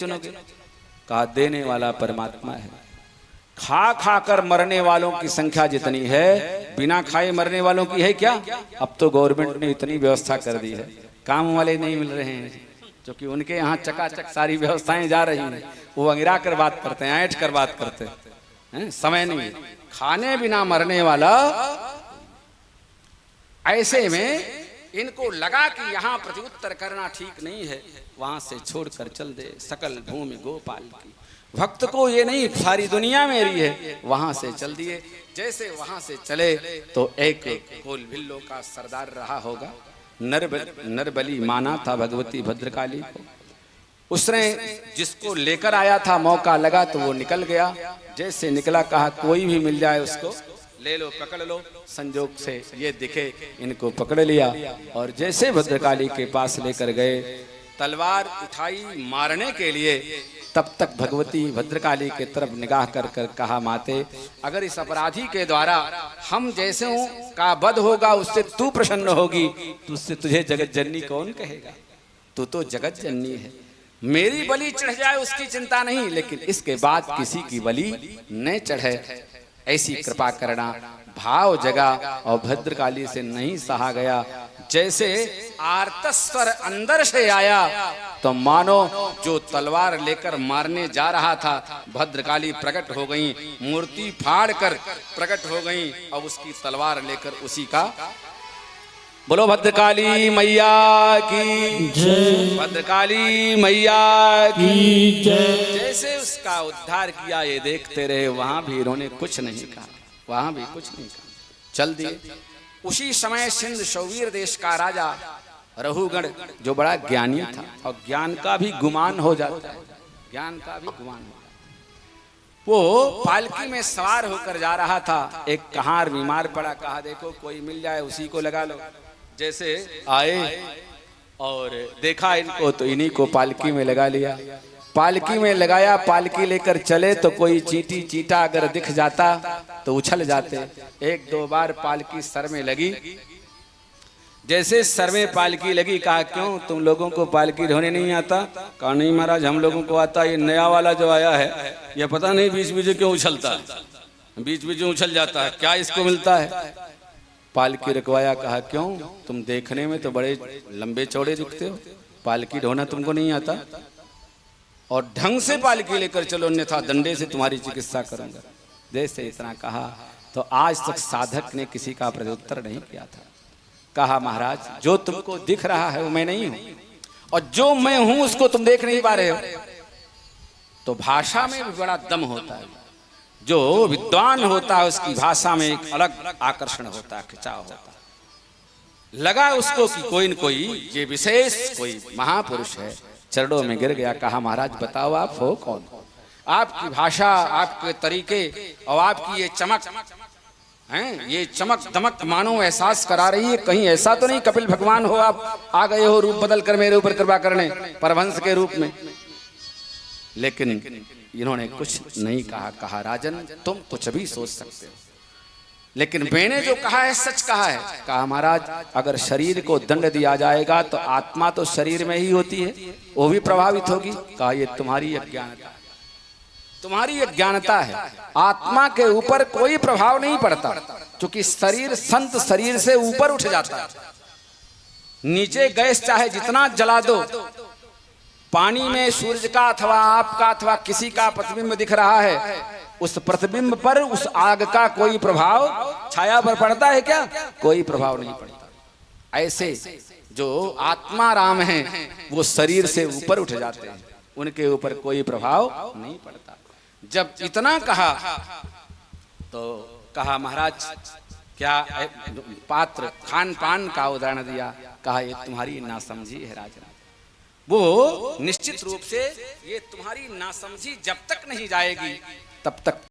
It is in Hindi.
चुनोगे? कहा देने वाला परमात्मा है। खा खा कर मरने वालों की संख्या जितनी है, बिना खाए मरने वालों की है क्या? अब तो गवर्नमेंट ने इतनी व्यवस्था कर दी है, काम वाले नहीं मिल रहे हैं, क्योंकि उनके यहाँ चकाचक सारी व्यवस्थाएं जा रही हैं। वो अंगिरा कर बात करते हैं, ऐंठ कर बात करते हैं, समय नहीं। खाने बिना मरने वाला, ऐसे में इनको लगा कि यहाँ प्रत्युत्तर करना ठीक नहीं है, वहां से छोड़कर चल दे सकल भूमि गोपाल की। भक्त को ये नहीं सारी दुनिया मेरी है, वहां से चल दिए। जैसे वहां से चले तो एक कोल भिल्लो का सरदार रहा होगा, नरबली माना था भगवती भद्रकाली को। उसने जिसको लेकर आया था, मौका लगा तो वो निकल गया। जैसे निकला, कहा कोई भी मिल जाए उसको ले लो, पकड़ लो। संजोग से ये दिखे, इनको पकड़ लिया और जैसे भद्रकाली के पास लेकर गए, तलवार उठाई मारने के लिए, तब तक भगवती भद्रकाली के तरफ निगाह कर कर कहा, माते अगर इस अपराधी के द्वारा हम जैसे का वध होगा, उससे तू प्रसन्न होगी, तो उससे तुझे जगत जननी कौन कहेगा? तू तो जगत जननी है। मेरी बलि चढ़ जाए उसकी चिंता नहीं, लेकिन इसके बाद किसी की बलि न चढ़े, ऐसी कृपा करना। भाव जगा और भद्रकाली से नहीं सहा गया। जैसे आर्तस्वर अंदर से आया तो मानो जो तलवार लेकर मारने जा रहा था, भद्रकाली प्रकट हो गई, मूर्ति फाड़ कर प्रकट हो गई। अब उसकी तलवार लेकर उसी का, बोलो भद्रकाली मैया की जय, भद्रकाली मैया की जय। जैसे उसका उद्धार किया, ये देखते रहे। वहां भी इन्होंने कुछ नहीं कहा, वहां भी कुछ नहीं कहा, चल दिए। उसी समय सिंध शौवीर देश का राजा रहुगण, जो बड़ा ज्ञानी था, और ज्ञान का भी गुमान हो जाता है, ज्ञान का भी गुमान हो जाता है। वो पालकी में सवार होकर जा रहा था, एक कहार बीमार पड़ा। कहा देखो कोई मिल जाए उसी को लगा लो। जैसे आए और देखा इनको, तो इन्हीं को पालकी में लगा लिया। पालकी में लगाया, पालकी लेकर चले तो कोई चींटी चींटा अगर दिख जाता तो उछल जाते। एक दो बार पालकी सर में लगी। जैसे सर में पालकी लगी, कहा क्यों तुम लोगों को पालकी ढोने नहीं आता? कहा नहीं महाराज, हम लोगों को आता। ये नया वाला जो आया है, ये पता नहीं बीच बीच क्यों उछलता है, बीच बीच उछल जाता है, क्या इसको मिलता है? पालकी रखवाया। कहा क्यों, तुम देखने में तो बड़े लंबे चौड़े दिखते हो, पालकी ढोना तुमको नहीं आता? और ढंग से पालकी लेकर चलो, अन्यथा डंडे से तुम्हारी चिकित्सा करूंगा। जैसे इतना कहा तो आज तक साधक ने किसी का प्रत्युत्तर नहीं किया था। कहा महाराज, जो तुमको दिख रहा है वो मैं नहीं हूं, और जो मैं हूं उसको तुम देख नहीं पा रहे हो। तो भाषा में भी बड़ा दम होता है। जो विद्वान होता है उसकी भाषा में एक अलग आकर्षण होता है, खिंचाव होता है। लगा उसको कि कोई न कोई ये विशेष कोई महापुरुष है, चरणों में गिर गया। कहा महाराज बताओ आप हो कौन? आपकी भाषा, आपके तरीके और आपकी ये चमक हैं, ये चमक दमक मानो एहसास करा रही है। कहीं ऐसा तो नहीं कपिल भगवान हो, आप आ गए हो रूप बदल कर मेरे ऊपर कृपा करने, परमहंस के रूप में? लेकिन इन्होंने कुछ नहीं कहा। कहा राजन तुम कुछ भी सोच सकते हो, लेकिन मैंने जो कहा है सच कहा है। कहा महाराज अगर शरीर को दंड दिया जाएगा तो आत्मा तो शरीर में ही होती है, वो भी प्रभावित होगी। कहा ये तुम्हारी अज्ञानता है, तुम्हारी अज्ञानता है। आत्मा के ऊपर कोई प्रभाव नहीं पड़ता, क्योंकि शरीर संत शरीर से ऊपर उठ जाता है। नीचे गैस चाहे जितना जला दो, पानी में सूरज का अथवा आपका अथवा किसी का प्रतिबिंब दिख रहा है, उस प्रतिबिंब पर उस आग का कोई प्रभाव छाया पर पड़ता है क्या? कोई प्रभाव नहीं पड़ता। ऐसे जो आत्मा राम हैं वो शरीर से ऊपर उठ जाते हैं, उनके ऊपर कोई प्रभाव नहीं पड़ता। जब इतना कहा तो कहा महाराज क्या पात्र खान पान का उदाहरण दिया। कहा ये तुम्हारी नासमझी है राजन। वो निश्चित रूप से ये तुम्हारी नासमझी जब तक नहीं जाएगी तब तक